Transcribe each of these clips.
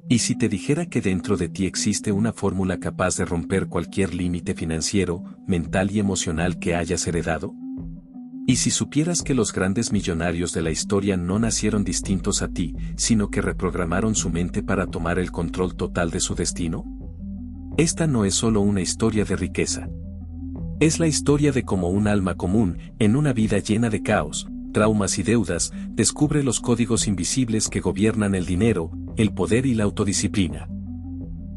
¿Y si te dijera que dentro de ti existe una fórmula capaz de romper cualquier límite financiero, mental y emocional que hayas heredado? ¿Y si supieras que los grandes millonarios de la historia no nacieron distintos a ti, sino que reprogramaron su mente para tomar el control total de su destino? Esta no es solo una historia de riqueza. Es la historia de cómo un alma común, en una vida llena de caos, traumas y deudas, descubre los códigos invisibles que gobiernan el dinero, el poder y la autodisciplina.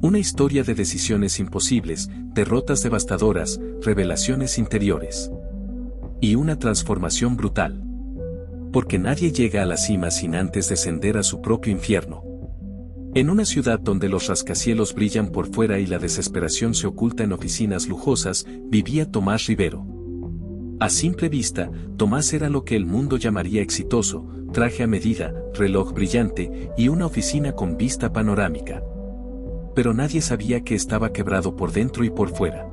Una historia de decisiones imposibles, derrotas devastadoras, revelaciones interiores. Y una transformación brutal. Porque nadie llega a la cima sin antes descender a su propio infierno. En una ciudad donde los rascacielos brillan por fuera y la desesperación se oculta en oficinas lujosas, vivía Tomás Rivero. A simple vista, Tomás era lo que el mundo llamaría exitoso, traje a medida, reloj brillante y una oficina con vista panorámica. Pero nadie sabía que estaba quebrado por dentro y por fuera.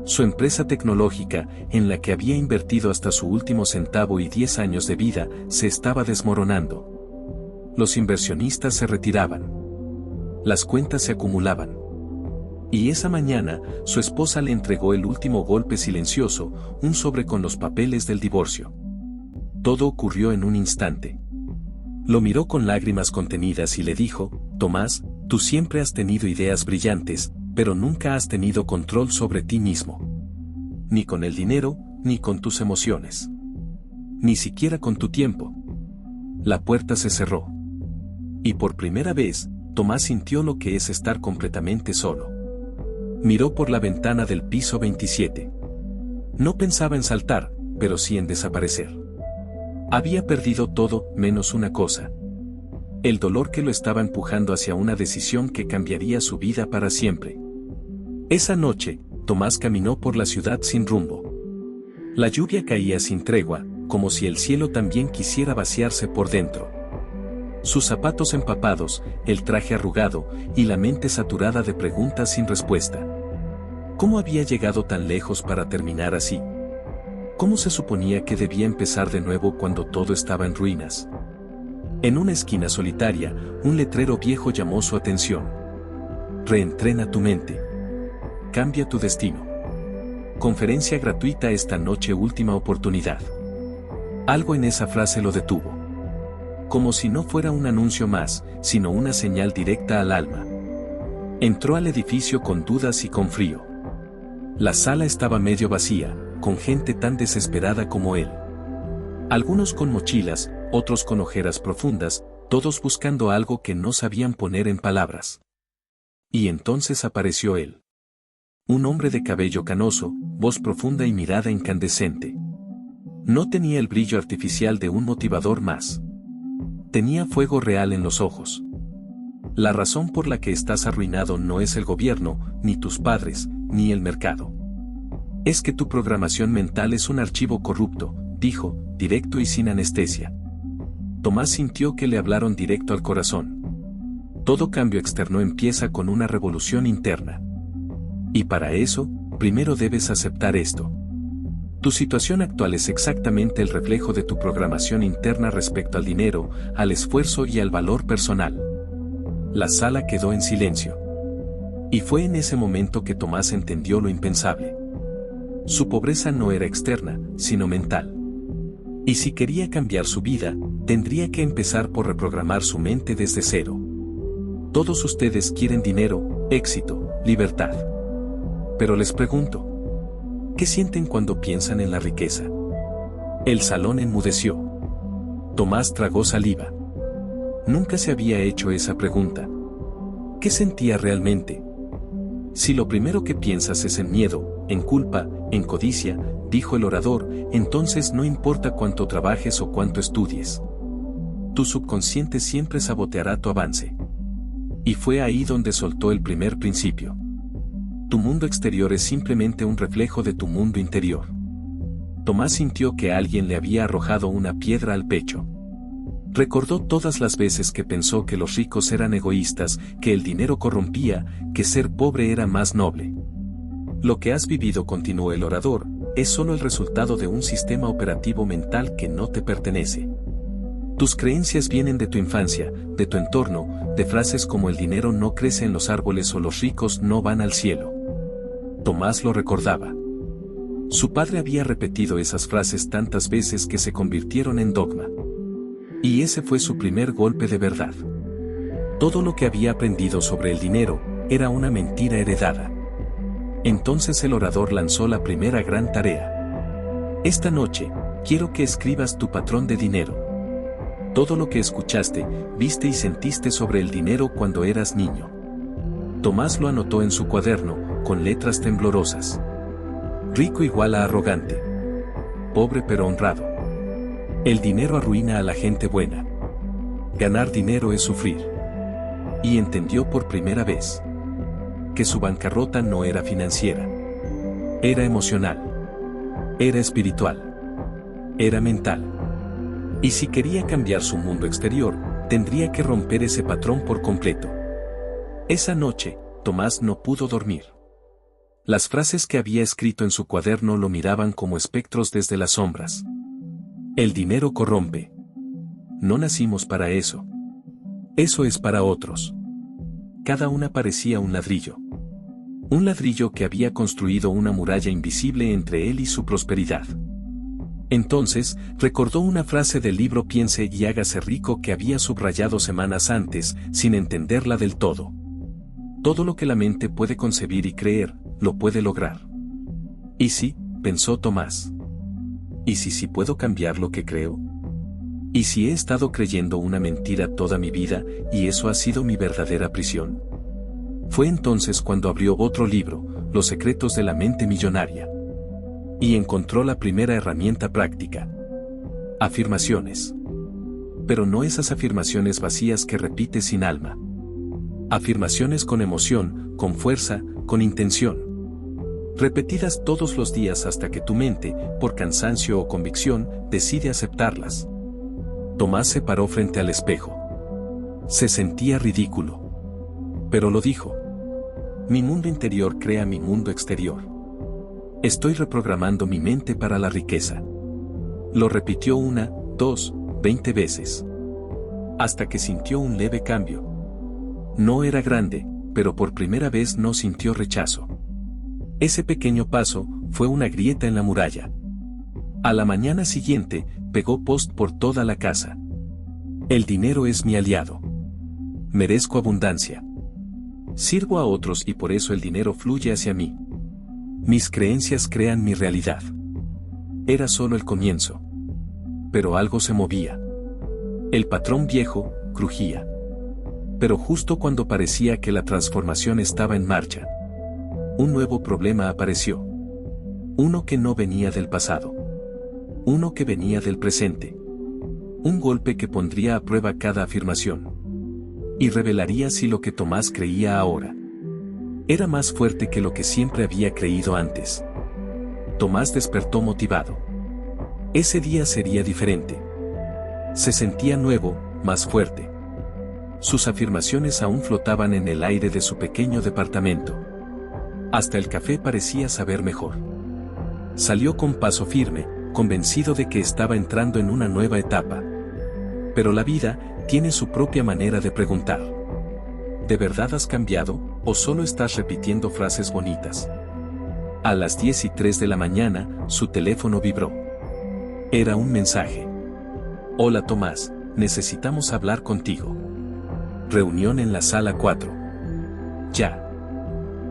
Su empresa tecnológica, en la que había invertido hasta su último centavo y 10 años de vida, se estaba desmoronando. Los inversionistas se retiraban. Las cuentas se acumulaban. Y esa mañana, su esposa le entregó el último golpe silencioso, un sobre con los papeles del divorcio. Todo ocurrió en un instante. Lo miró con lágrimas contenidas y le dijo: Tomás, tú siempre has tenido ideas brillantes, pero nunca has tenido control sobre ti mismo. Ni con el dinero, ni con tus emociones. Ni siquiera con tu tiempo. La puerta se cerró. Y por primera vez, Tomás sintió lo que es estar completamente solo. Miró por la ventana del piso 27. No pensaba en saltar, pero sí en desaparecer. Había perdido todo, menos una cosa. El dolor que lo estaba empujando hacia una decisión que cambiaría su vida para siempre. Esa noche, Tomás caminó por la ciudad sin rumbo. La lluvia caía sin tregua, como si el cielo también quisiera vaciarse por dentro. Sus zapatos empapados, el traje arrugado, y la mente saturada de preguntas sin respuesta. ¿Cómo había llegado tan lejos para terminar así? ¿Cómo se suponía que debía empezar de nuevo cuando todo estaba en ruinas? En una esquina solitaria, un letrero viejo llamó su atención. Reentrena tu mente. Cambia tu destino. Conferencia gratuita esta noche, última oportunidad. Algo en esa frase lo detuvo. Como si no fuera un anuncio más, sino una señal directa al alma. Entró al edificio con dudas y con frío. La sala estaba medio vacía, con gente tan desesperada como él. Algunos con mochilas, otros con ojeras profundas, todos buscando algo que no sabían poner en palabras. Y entonces apareció él. Un hombre de cabello canoso, voz profunda y mirada incandescente. No tenía el brillo artificial de un motivador más. Tenía fuego real en los ojos. La razón por la que estás arruinado no es el gobierno, ni tus padres, ni el mercado. Es que tu programación mental es un archivo corrupto, dijo, directo y sin anestesia. Tomás sintió que le hablaron directo al corazón. Todo cambio externo empieza con una revolución interna. Y para eso, primero debes aceptar esto. Tu situación actual es exactamente el reflejo de tu programación interna respecto al dinero, al esfuerzo y al valor personal. La sala quedó en silencio. Y fue en ese momento que Tomás entendió lo impensable. Su pobreza no era externa, sino mental. Y si quería cambiar su vida, tendría que empezar por reprogramar su mente desde cero. Todos ustedes quieren dinero, éxito, libertad. Pero les pregunto, ¿qué sienten cuando piensan en la riqueza? El salón enmudeció. Tomás tragó saliva. Nunca se había hecho esa pregunta. ¿Qué sentía realmente? Si lo primero que piensas es en miedo, en culpa, en codicia, dijo el orador, entonces no importa cuánto trabajes o cuánto estudies. Tu subconsciente siempre saboteará tu avance. Y fue ahí donde soltó el primer principio. Tu mundo exterior es simplemente un reflejo de tu mundo interior. Tomás sintió que alguien le había arrojado una piedra al pecho. Recordó todas las veces que pensó que los ricos eran egoístas, que el dinero corrompía, que ser pobre era más noble. Lo que has vivido, continuó el orador, es solo el resultado de un sistema operativo mental que no te pertenece. Tus creencias vienen de tu infancia, de tu entorno, de frases como el dinero no crece en los árboles o los ricos no van al cielo. Tomás lo recordaba. Su padre había repetido esas frases tantas veces que se convirtieron en dogma. Y ese fue su primer golpe de verdad. Todo lo que había aprendido sobre el dinero era una mentira heredada. Entonces el orador lanzó la primera gran tarea. Esta noche, quiero que escribas tu patrón de dinero. Todo lo que escuchaste, viste y sentiste sobre el dinero cuando eras niño. Tomás lo anotó en su cuaderno, con letras temblorosas. Rico igual a arrogante. Pobre pero honrado. El dinero arruina a la gente buena. Ganar dinero es sufrir. Y entendió por primera vez que su bancarrota no era financiera. Era emocional. Era espiritual. Era mental. Y si quería cambiar su mundo exterior, tendría que romper ese patrón por completo. Esa noche, Tomás no pudo dormir. Las frases que había escrito en su cuaderno lo miraban como espectros desde las sombras. El dinero corrompe. No nacimos para eso. Eso es para otros. Cada una parecía un ladrillo. Un ladrillo que había construido una muralla invisible entre él y su prosperidad. Entonces, recordó una frase del libro Piense y hágase rico que había subrayado semanas antes, sin entenderla del todo. Todo lo que la mente puede concebir y creer, lo puede lograr. ¿Y si? Pensó Tomás. ¿Y si sí puedo cambiar lo que creo? ¿Y si he estado creyendo una mentira toda mi vida, y eso ha sido mi verdadera prisión? Fue entonces cuando abrió otro libro, Los secretos de la mente millonaria. Y encontró la primera herramienta práctica. Afirmaciones. Pero no esas afirmaciones vacías que repites sin alma. Afirmaciones con emoción, con fuerza, con intención. Repetidas todos los días hasta que tu mente, por cansancio o convicción, decide aceptarlas. Tomás se paró frente al espejo. Se sentía ridículo. Pero lo dijo. Mi mundo interior crea mi mundo exterior. Estoy reprogramando mi mente para la riqueza. Lo repitió 1, 2, 20 veces. Hasta que sintió un leve cambio. No era grande, pero por primera vez no sintió rechazo. Ese pequeño paso fue una grieta en la muralla. A la mañana siguiente, pegó post por toda la casa. El dinero es mi aliado. Merezco abundancia. Sirvo a otros y por eso el dinero fluye hacia mí. Mis creencias crean mi realidad. Era solo el comienzo. Pero algo se movía. El patrón viejo crujía. Pero justo cuando parecía que la transformación estaba en marcha, un nuevo problema apareció. Uno que no venía del pasado. Uno que venía del presente. Un golpe que pondría a prueba cada afirmación. Y revelaría si lo que Tomás creía ahora era más fuerte que lo que siempre había creído antes. Tomás despertó motivado. Ese día sería diferente. Se sentía nuevo, más fuerte. Sus afirmaciones aún flotaban en el aire de su pequeño departamento. Hasta el café parecía saber mejor. Salió con paso firme, convencido de que estaba entrando en una nueva etapa. Pero la vida tiene su propia manera de preguntar. ¿De verdad has cambiado, o solo estás repitiendo frases bonitas? A las 10:03 de la mañana, su teléfono vibró. Era un mensaje. Hola Tomás, necesitamos hablar contigo. Reunión en la sala 4. Ya.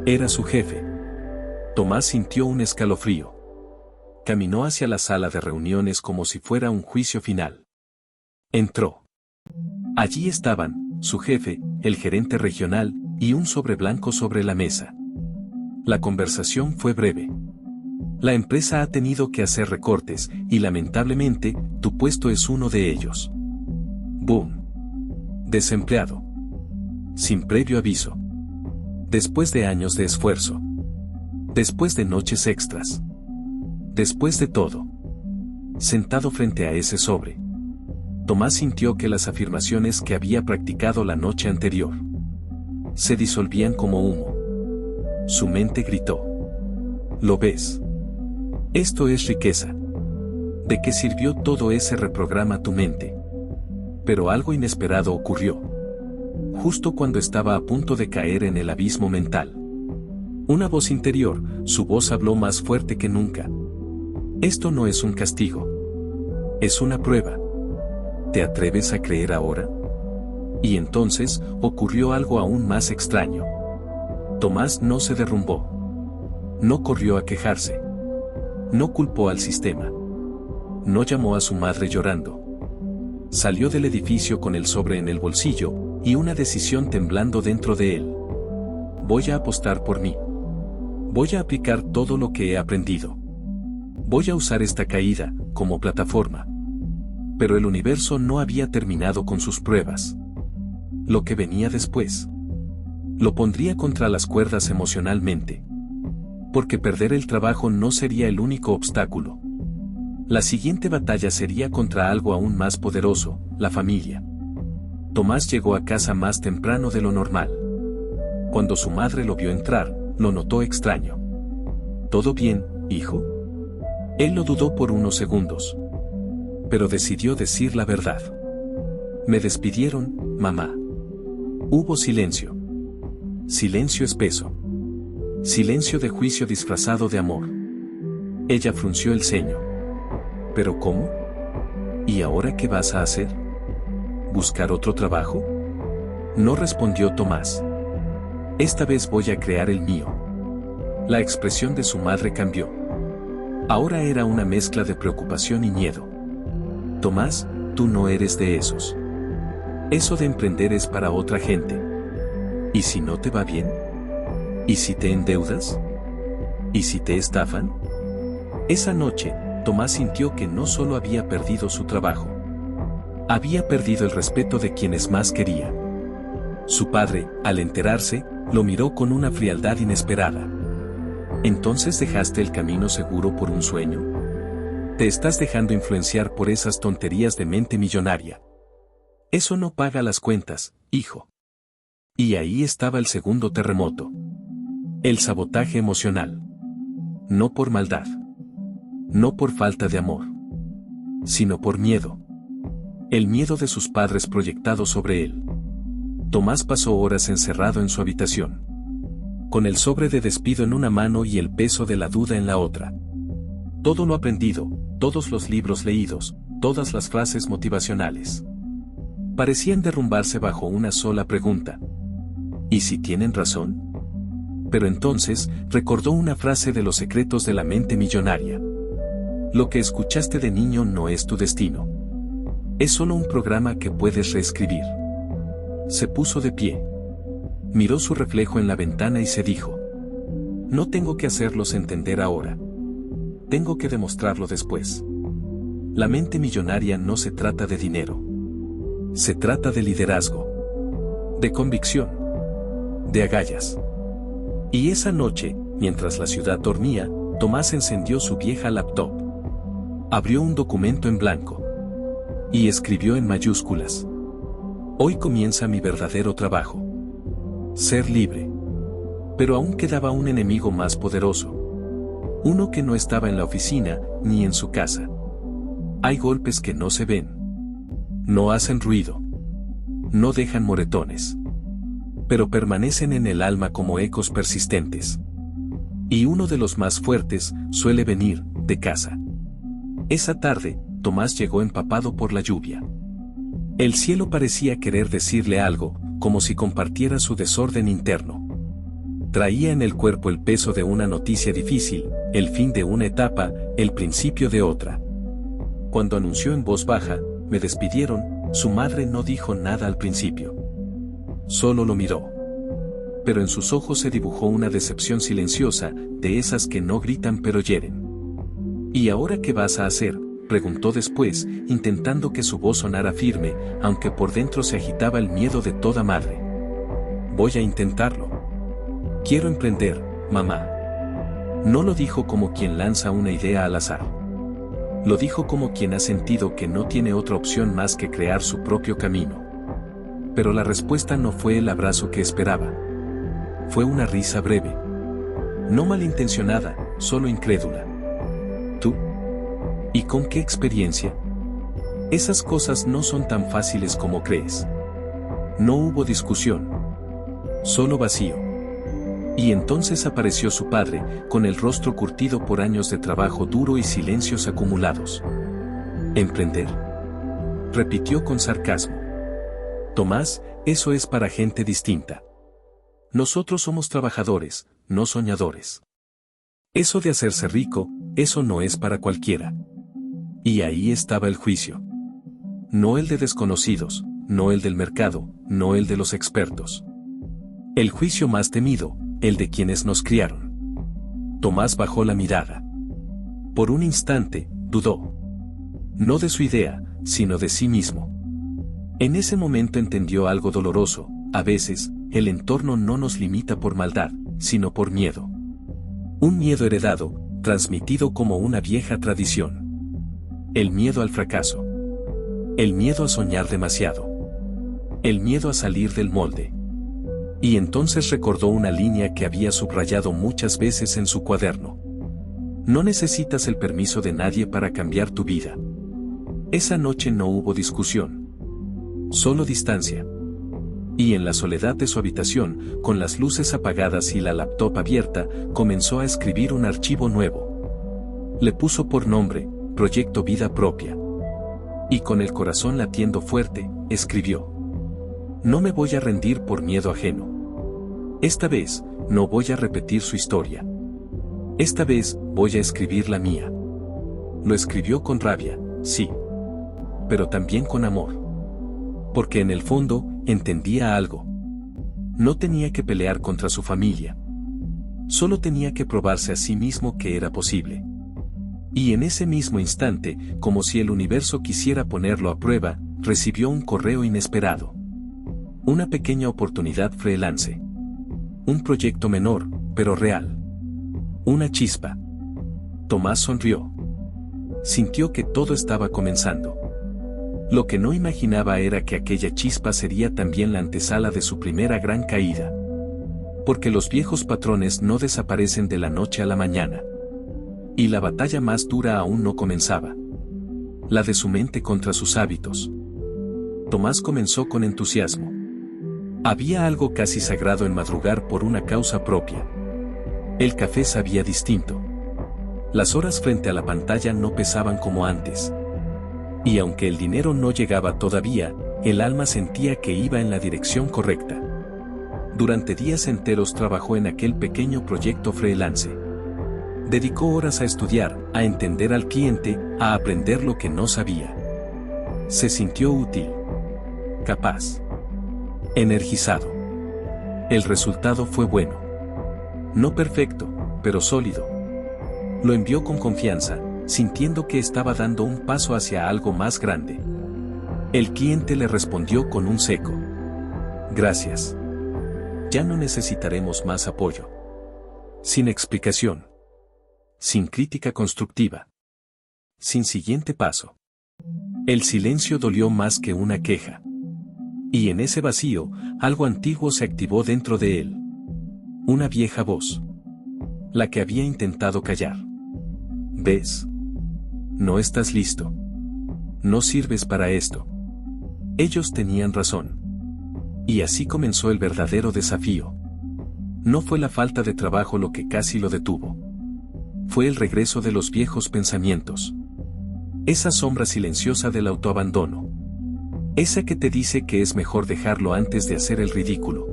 Era su jefe. Tomás sintió un escalofrío. Caminó hacia la sala de reuniones como si fuera un juicio final. Entró. Allí estaban, su jefe, el gerente regional, y un sobre blanco sobre la mesa. La conversación fue breve. La empresa ha tenido que hacer recortes, y lamentablemente, tu puesto es uno de ellos. Boom. Desempleado. Sin previo aviso. Después de años de esfuerzo. Después de noches extras. Después de todo. Sentado frente a ese sobre, Tomás sintió que las afirmaciones que había practicado la noche anterior se disolvían como humo. Su mente gritó. ¿Lo ves? Esto es riqueza. ¿De qué sirvió todo ese reprograma tu mente? Pero algo inesperado ocurrió. Justo cuando estaba a punto de caer en el abismo mental. Una voz interior, su voz habló más fuerte que nunca. Esto no es un castigo. Es una prueba. ¿Te atreves a creer ahora? Y entonces, ocurrió algo aún más extraño. Tomás no se derrumbó. No corrió a quejarse. No culpó al sistema. No llamó a su madre llorando. Salió del edificio con el sobre en el bolsillo, y una decisión temblando dentro de él. Voy a apostar por mí. Voy a aplicar todo lo que he aprendido. Voy a usar esta caída como plataforma. Pero el universo no había terminado con sus pruebas. Lo que venía después. Lo pondría contra las cuerdas emocionalmente. Porque perder el trabajo no sería el único obstáculo. La siguiente batalla sería contra algo aún más poderoso, la familia. Tomás llegó a casa más temprano de lo normal. Cuando su madre lo vio entrar, lo notó extraño. ¿Todo bien, hijo? Él lo dudó por unos segundos. Pero decidió decir la verdad. Me despidieron, mamá. Hubo silencio. Silencio espeso. Silencio de juicio disfrazado de amor. Ella frunció el ceño. ¿Pero cómo? ¿Y ahora qué vas a hacer? ¿Buscar otro trabajo? No respondió Tomás. Esta vez voy a crear el mío. La expresión de su madre cambió. Ahora era una mezcla de preocupación y miedo. Tomás, tú no eres de esos. Eso de emprender es para otra gente. ¿Y si no te va bien? ¿Y si te endeudas? ¿Y si te estafan? Esa noche, Tomás sintió que no solo había perdido su trabajo. Había perdido el respeto de quienes más quería. Su padre, al enterarse, lo miró con una frialdad inesperada. ¿Entonces dejaste el camino seguro por un sueño? Te estás dejando influenciar por esas tonterías de mente millonaria. Eso no paga las cuentas, hijo. Y ahí estaba el segundo terremoto. El sabotaje emocional. No por maldad. No por falta de amor. Sino por miedo. El miedo de sus padres proyectado sobre él. Tomás pasó horas encerrado en su habitación. Con el sobre de despido en una mano y el peso de la duda en la otra. Todo lo aprendido, todos los libros leídos, todas las frases motivacionales. Parecían derrumbarse bajo una sola pregunta. ¿Y si tienen razón? Pero entonces, recordó una frase de Los secretos de la mente millonaria. Lo que escuchaste de niño no es tu destino. Es solo un programa que puedes reescribir. Se puso de pie. Miró su reflejo en la ventana y se dijo: no tengo que hacerlos entender ahora. Tengo que demostrarlo después. La mente millonaria no se trata de dinero. Se trata de liderazgo. De convicción. De agallas. Y esa noche, mientras la ciudad dormía, Tomás encendió su vieja laptop. Abrió un documento en blanco. Y escribió en mayúsculas: hoy comienza mi verdadero trabajo. Ser libre. Pero aún quedaba un enemigo más poderoso. Uno que no estaba en la oficina, ni en su casa. Hay golpes que no se ven. No hacen ruido. No dejan moretones. Pero permanecen en el alma como ecos persistentes. Y uno de los más fuertes suele venir de casa. Esa tarde, Tomás llegó empapado por la lluvia. El cielo parecía querer decirle algo, como si compartiera su desorden interno. Traía en el cuerpo el peso de una noticia difícil, el fin de una etapa, el principio de otra. Cuando anunció en voz baja: me despidieron, su madre no dijo nada al principio. Solo lo miró. Pero en sus ojos se dibujó una decepción silenciosa, de esas que no gritan pero hieren. ¿Y ahora qué vas a hacer?, preguntó después, intentando que su voz sonara firme, aunque por dentro se agitaba el miedo de toda madre. Voy a intentarlo. Quiero emprender, mamá. No lo dijo como quien lanza una idea al azar. Lo dijo como quien ha sentido que no tiene otra opción más que crear su propio camino. Pero la respuesta no fue el abrazo que esperaba. Fue una risa breve. No malintencionada, solo incrédula. ¿Tú? ¿Y con qué experiencia? Esas cosas no son tan fáciles como crees. No hubo discusión. Solo vacío. Y entonces apareció su padre, con el rostro curtido por años de trabajo duro y silencios acumulados. ¿Emprender?, repitió con sarcasmo. Tomás, eso es para gente distinta. Nosotros somos trabajadores, no soñadores. Eso de hacerse rico, eso no es para cualquiera. Y ahí estaba el juicio. No el de desconocidos, no el del mercado, no el de los expertos. El juicio más temido, el de quienes nos criaron. Tomás bajó la mirada. Por un instante, dudó. No de su idea, sino de sí mismo. En ese momento entendió algo doloroso: a veces, el entorno no nos limita por maldad, sino por miedo. Un miedo heredado, transmitido como una vieja tradición. El miedo al fracaso. El miedo a soñar demasiado. El miedo a salir del molde. Y entonces recordó una línea que había subrayado muchas veces en su cuaderno. No necesitas el permiso de nadie para cambiar tu vida. Esa noche no hubo discusión. Solo distancia. Y en la soledad de su habitación, con las luces apagadas y la laptop abierta, comenzó a escribir un archivo nuevo. Le puso por nombre, Proyecto Vida Propia. Y con el corazón latiendo fuerte, escribió: no me voy a rendir por miedo ajeno. Esta vez, no voy a repetir su historia. Esta vez, voy a escribir la mía. Lo escribió con rabia, sí. Pero también con amor. Porque en el fondo, entendía algo. No tenía que pelear contra su familia. Solo tenía que probarse a sí mismo que era posible. Y en ese mismo instante, como si el universo quisiera ponerlo a prueba, recibió un correo inesperado. Una pequeña oportunidad freelance. Un proyecto menor, pero real. Una chispa. Tomás sonrió. Sintió que todo estaba comenzando. Lo que no imaginaba era que aquella chispa sería también la antesala de su primera gran caída. Porque los viejos patrones no desaparecen de la noche a la mañana. Y la batalla más dura aún no comenzaba. La de su mente contra sus hábitos. Tomás comenzó con entusiasmo. Había algo casi sagrado en madrugar por una causa propia. El café sabía distinto. Las horas frente a la pantalla no pesaban como antes. Y aunque el dinero no llegaba todavía, el alma sentía que iba en la dirección correcta. Durante días enteros trabajó en aquel pequeño proyecto freelance. Dedicó horas a estudiar, a entender al cliente, a aprender lo que no sabía. Se sintió útil. Capaz. Energizado. El resultado fue bueno. No perfecto, pero sólido. Lo envió con confianza, sintiendo que estaba dando un paso hacia algo más grande. El cliente le respondió con un seco: gracias. Ya no necesitaremos más apoyo. Sin explicación. Sin crítica constructiva. Sin siguiente paso. El silencio dolió más que una queja. Y en ese vacío, algo antiguo se activó dentro de él. Una vieja voz. La que había intentado callar. ¿Ves? No estás listo. No sirves para esto. Ellos tenían razón. Y así comenzó el verdadero desafío. No fue la falta de trabajo lo que casi lo detuvo. Fue el regreso de los viejos pensamientos. Esa sombra silenciosa del autoabandono. Esa que te dice que es mejor dejarlo antes de hacer el ridículo.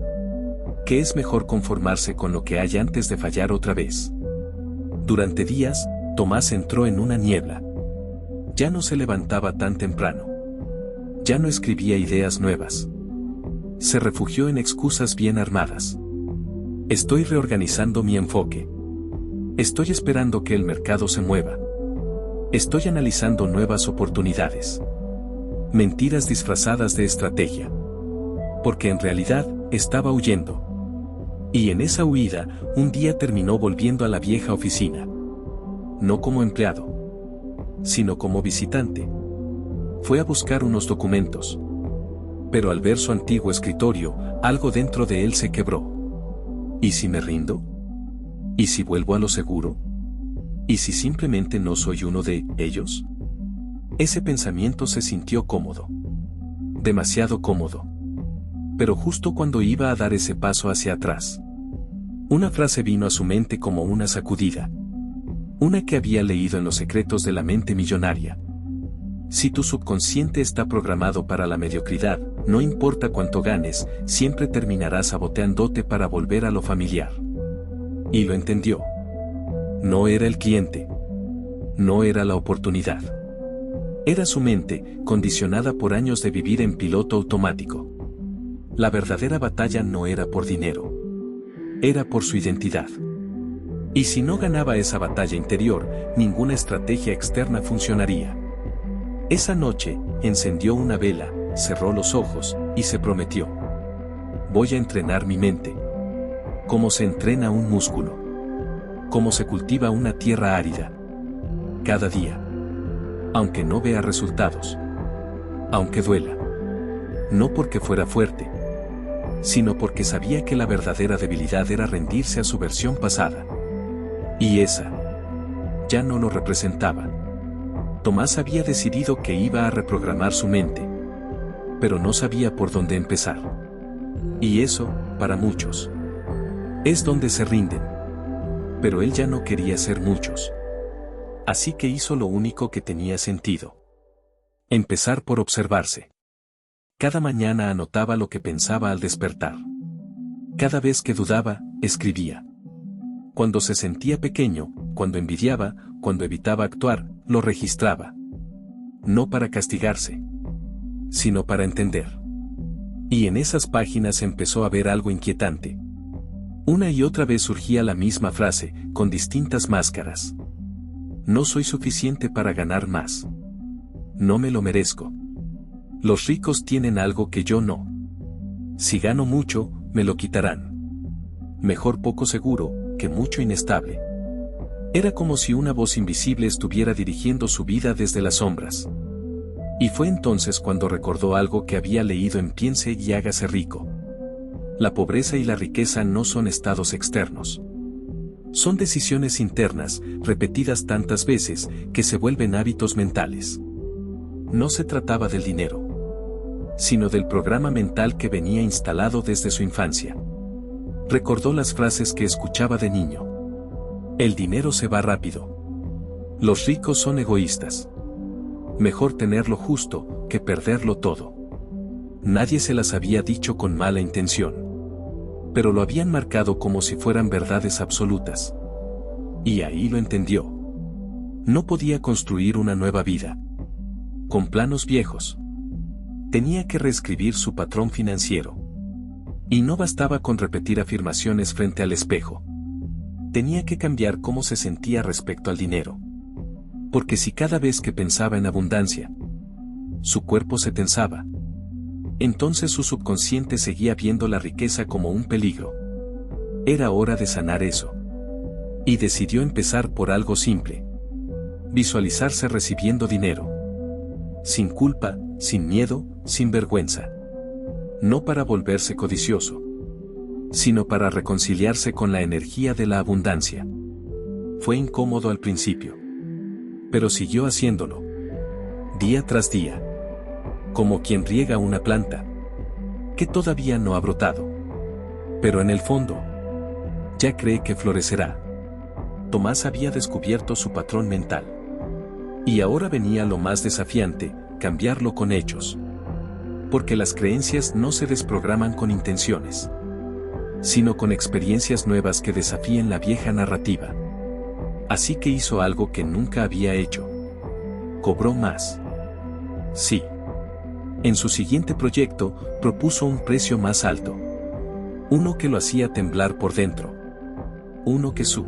Que es mejor conformarse con lo que hay antes de fallar otra vez. Durante días, Tomás entró en una niebla. Ya no se levantaba tan temprano. Ya no escribía ideas nuevas. Se refugió en excusas bien armadas. Estoy reorganizando mi enfoque. Estoy esperando que el mercado se mueva. Estoy analizando nuevas oportunidades. Mentiras disfrazadas de estrategia. Porque en realidad, estaba huyendo. Y en esa huida, un día terminó volviendo a la vieja oficina. No como empleado, sino como visitante. Fue a buscar unos documentos. Pero al ver su antiguo escritorio, algo dentro de él se quebró. ¿Y si me rindo? ¿Y si vuelvo a lo seguro? ¿Y si simplemente no soy uno de ellos? Ese pensamiento se sintió cómodo. Demasiado cómodo. Pero justo cuando iba a dar ese paso hacia atrás, una frase vino a su mente como una sacudida. Una que había leído en Los secretos de la mente millonaria. Si tu subconsciente está programado para la mediocridad, no importa cuánto ganes, siempre terminarás saboteándote para volver a lo familiar. Y lo entendió. No era el cliente. No era la oportunidad. Era su mente, condicionada por años de vivir en piloto automático. La verdadera batalla no era por dinero. Era por su identidad. Y si no ganaba esa batalla interior, ninguna estrategia externa funcionaría. Esa noche, encendió una vela, cerró los ojos, y se prometió. Voy a entrenar mi mente. Como se entrena un músculo. Como se cultiva una tierra árida. Cada día. Aunque no vea resultados. Aunque duela. No porque fuera fuerte, sino porque sabía que la verdadera debilidad era rendirse a su versión pasada. Y esa ya no lo representaba. Tomás había decidido que iba a reprogramar su mente, pero no sabía por dónde empezar. Y eso, para muchos, es donde se rinden. Pero él ya no quería ser muchos. Así que hizo lo único que tenía sentido. Empezar por observarse. Cada mañana anotaba lo que pensaba al despertar. Cada vez que dudaba, escribía. Cuando se sentía pequeño, cuando envidiaba, cuando evitaba actuar, lo registraba. No para castigarse, sino para entender. Y en esas páginas empezó a ver algo inquietante. Una y otra vez surgía la misma frase, con distintas máscaras. No soy suficiente para ganar más. No me lo merezco. Los ricos tienen algo que yo no. Si gano mucho, me lo quitarán. Mejor poco seguro, que mucho inestable. Era como si una voz invisible estuviera dirigiendo su vida desde las sombras. Y fue entonces cuando recordó algo que había leído en Piense y hágase rico. La pobreza y la riqueza no son estados externos. Son decisiones internas, repetidas tantas veces, que se vuelven hábitos mentales. No se trataba del dinero, sino del programa mental que venía instalado desde su infancia. Recordó las frases que escuchaba de niño. El dinero se va rápido. Los ricos son egoístas. Mejor tenerlo justo, que perderlo todo. Nadie se las había dicho con mala intención. Pero lo habían marcado como si fueran verdades absolutas. Y ahí lo entendió. No podía construir una nueva vida con planos viejos. Tenía que reescribir su patrón financiero. Y no bastaba con repetir afirmaciones frente al espejo. Tenía que cambiar cómo se sentía respecto al dinero. Porque si cada vez que pensaba en abundancia, su cuerpo se tensaba, entonces su subconsciente seguía viendo la riqueza como un peligro. Era hora de sanar eso. Y decidió empezar por algo simple. Visualizarse recibiendo dinero. Sin culpa, sin miedo, sin vergüenza. No para volverse codicioso, sino para reconciliarse con la energía de la abundancia. Fue incómodo al principio, pero siguió haciéndolo. Día tras día. Como quien riega una planta que todavía no ha brotado. Pero en el fondo, ya cree que florecerá. Tomás había descubierto su patrón mental. Y ahora venía lo más desafiante, cambiarlo con hechos. Porque las creencias no se desprograman con intenciones, sino con experiencias nuevas que desafíen la vieja narrativa. Así que hizo algo que nunca había hecho. Cobró más. Sí. En su siguiente proyecto, propuso un precio más alto. Uno que lo hacía temblar por dentro. Uno que su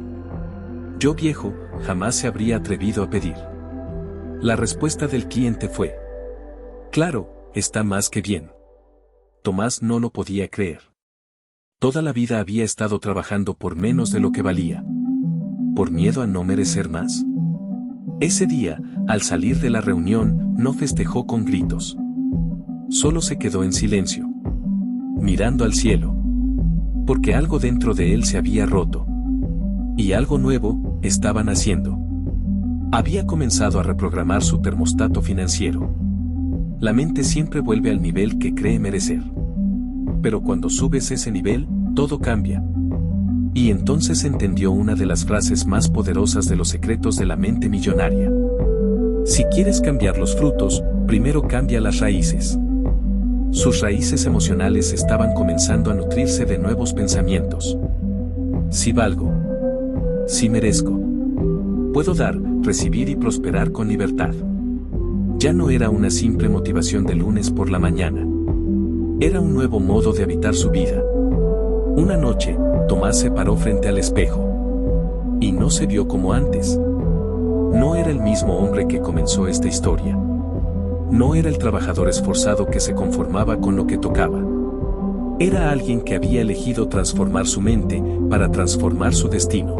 yo viejo jamás se habría atrevido a pedir. La respuesta del cliente fue: claro, está más que bien. Tomás no lo podía creer. Toda la vida había estado trabajando por menos de lo que valía. ¿Por miedo a no merecer más? Ese día, al salir de la reunión, no festejó con gritos. Solo se quedó en silencio, mirando al cielo. Porque algo dentro de él se había roto. Y algo nuevo estaba naciendo. Había comenzado a reprogramar su termostato financiero. La mente siempre vuelve al nivel que cree merecer. Pero cuando subes ese nivel, todo cambia. Y entonces entendió una de las frases más poderosas de los secretos de la mente millonaria. Si quieres cambiar los frutos, primero cambia las raíces. Sus raíces emocionales estaban comenzando a nutrirse de nuevos pensamientos. Si valgo. Si merezco. Puedo dar, recibir y prosperar con libertad. Ya no era una simple motivación de lunes por la mañana. Era un nuevo modo de habitar su vida. Una noche, Tomás se paró frente al espejo. Y no se vio como antes. No era el mismo hombre que comenzó esta historia. No era el trabajador esforzado que se conformaba con lo que tocaba. Era alguien que había elegido transformar su mente para transformar su destino.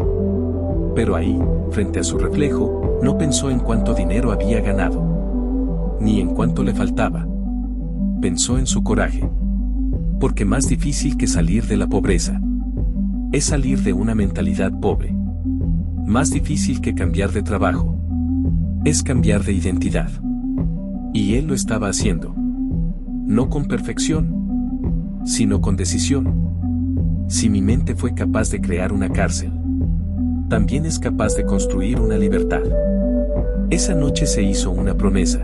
Pero ahí, frente a su reflejo, no pensó en cuánto dinero había ganado, ni en cuánto le faltaba. Pensó en su coraje. Porque más difícil que salir de la pobreza es salir de una mentalidad pobre. Más difícil que cambiar de trabajo es cambiar de identidad. Y él lo estaba haciendo. No con perfección, sino con decisión. Si mi mente fue capaz de crear una cárcel, también es capaz de construir una libertad. Esa noche se hizo una promesa.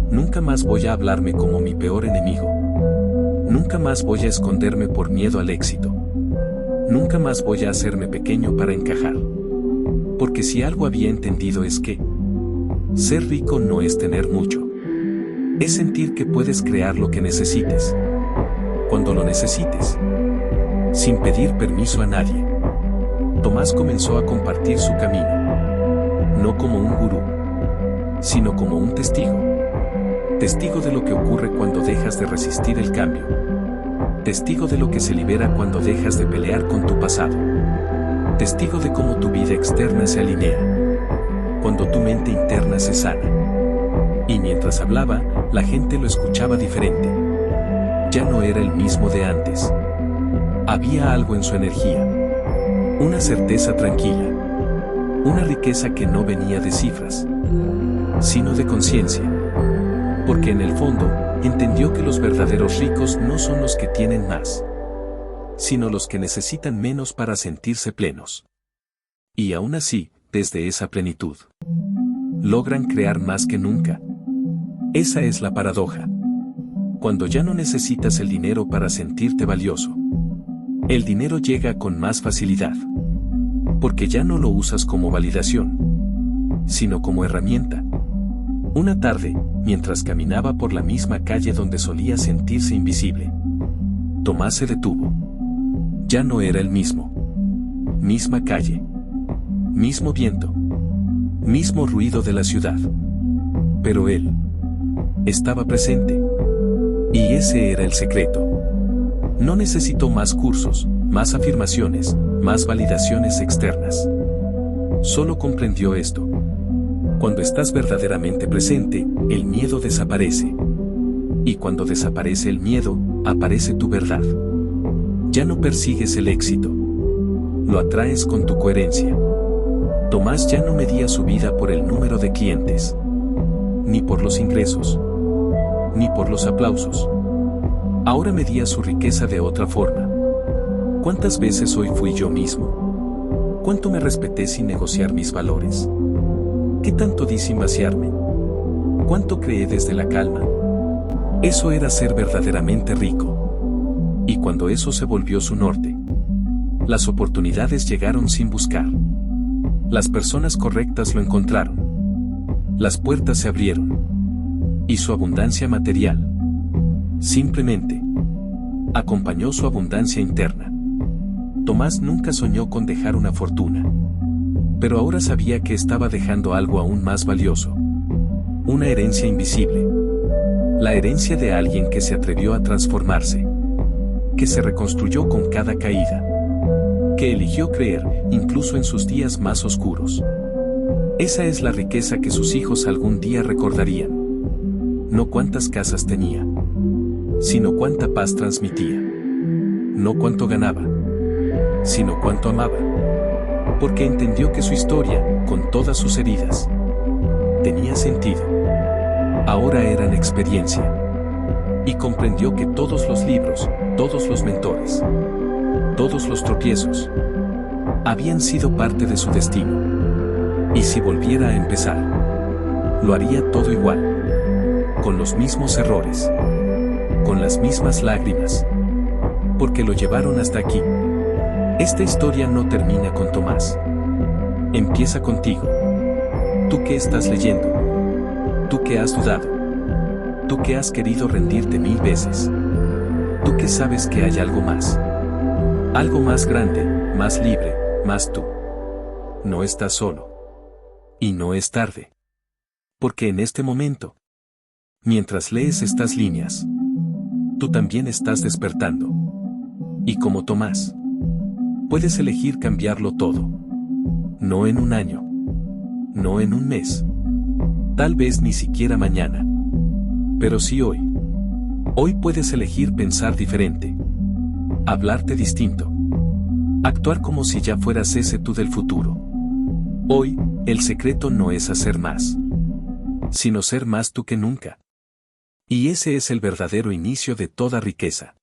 Nunca más voy a hablarme como mi peor enemigo. Nunca más voy a esconderme por miedo al éxito. Nunca más voy a hacerme pequeño para encajar. Porque si algo había entendido es que ser rico no es tener mucho. Es sentir que puedes crear lo que necesites, cuando lo necesites, sin pedir permiso a nadie. Tomás comenzó a compartir su camino, no como un gurú, sino como un testigo. Testigo de lo que ocurre cuando dejas de resistir el cambio. Testigo de lo que se libera cuando dejas de pelear con tu pasado. Testigo de cómo tu vida externa se alinea, cuando tu mente interna se sana. Y mientras hablaba, la gente lo escuchaba diferente. Ya no era el mismo de antes. Había algo en su energía. Una certeza tranquila. Una riqueza que no venía de cifras, sino de conciencia. Porque en el fondo, entendió que los verdaderos ricos no son los que tienen más, sino los que necesitan menos para sentirse plenos. Y aún así, desde esa plenitud, logran crear más que nunca. Esa es la paradoja. Cuando ya no necesitas el dinero para sentirte valioso, el dinero llega con más facilidad. Porque ya no lo usas como validación, sino como herramienta. Una tarde, mientras caminaba por la misma calle donde solía sentirse invisible, Tomás se detuvo. Ya no era el mismo. Misma calle. Mismo viento. Mismo ruido de la ciudad. Pero él estaba presente. Y ese era el secreto. No necesitó más cursos, más afirmaciones, más validaciones externas. Solo comprendió esto. Cuando estás verdaderamente presente, el miedo desaparece. Y cuando desaparece el miedo, aparece tu verdad. Ya no persigues el éxito. Lo atraes con tu coherencia. Tomás ya no medía su vida por el número de clientes, ni por los ingresos, ni por los aplausos. Ahora medía su riqueza de otra forma. ¿Cuántas veces hoy fui yo mismo? ¿Cuánto me respeté sin negociar mis valores? ¿Qué tanto di sin vaciarme? ¿Cuánto creé desde la calma? Eso era ser verdaderamente rico. Y cuando eso se volvió su norte, las oportunidades llegaron sin buscar. Las personas correctas lo encontraron. Las puertas se abrieron. Y su abundancia material simplemente acompañó su abundancia interna. Tomás nunca soñó con dejar una fortuna. Pero ahora sabía que estaba dejando algo aún más valioso. Una herencia invisible. La herencia de alguien que se atrevió a transformarse. Que se reconstruyó con cada caída. Que eligió creer, incluso en sus días más oscuros. Esa es la riqueza que sus hijos algún día recordarían. No cuántas casas tenía, sino cuánta paz transmitía. No cuánto ganaba, sino cuánto amaba. Porque entendió que su historia, con todas sus heridas, tenía sentido. Ahora eran experiencia. Y comprendió que todos los libros, todos los mentores, todos los tropiezos, habían sido parte de su destino. Y si volviera a empezar, lo haría todo igual, con los mismos errores, con las mismas lágrimas, porque lo llevaron hasta aquí. Esta historia no termina con Tomás. Empieza contigo. Tú que estás leyendo. Tú que has dudado. Tú que has querido rendirte 1000 veces. Tú que sabes que hay algo más. Algo más grande, más libre, más tú. No estás solo. Y no es tarde. Porque en este momento, mientras lees estas líneas, tú también estás despertando. Y como Tomás, puedes elegir cambiarlo todo. No en un año. No en un mes. Tal vez ni siquiera mañana. Pero sí hoy. Hoy puedes elegir pensar diferente. Hablarte distinto. Actuar como si ya fueras ese tú del futuro. Hoy, el secreto no es hacer más, sino ser más tú que nunca. Y ese es el verdadero inicio de toda riqueza.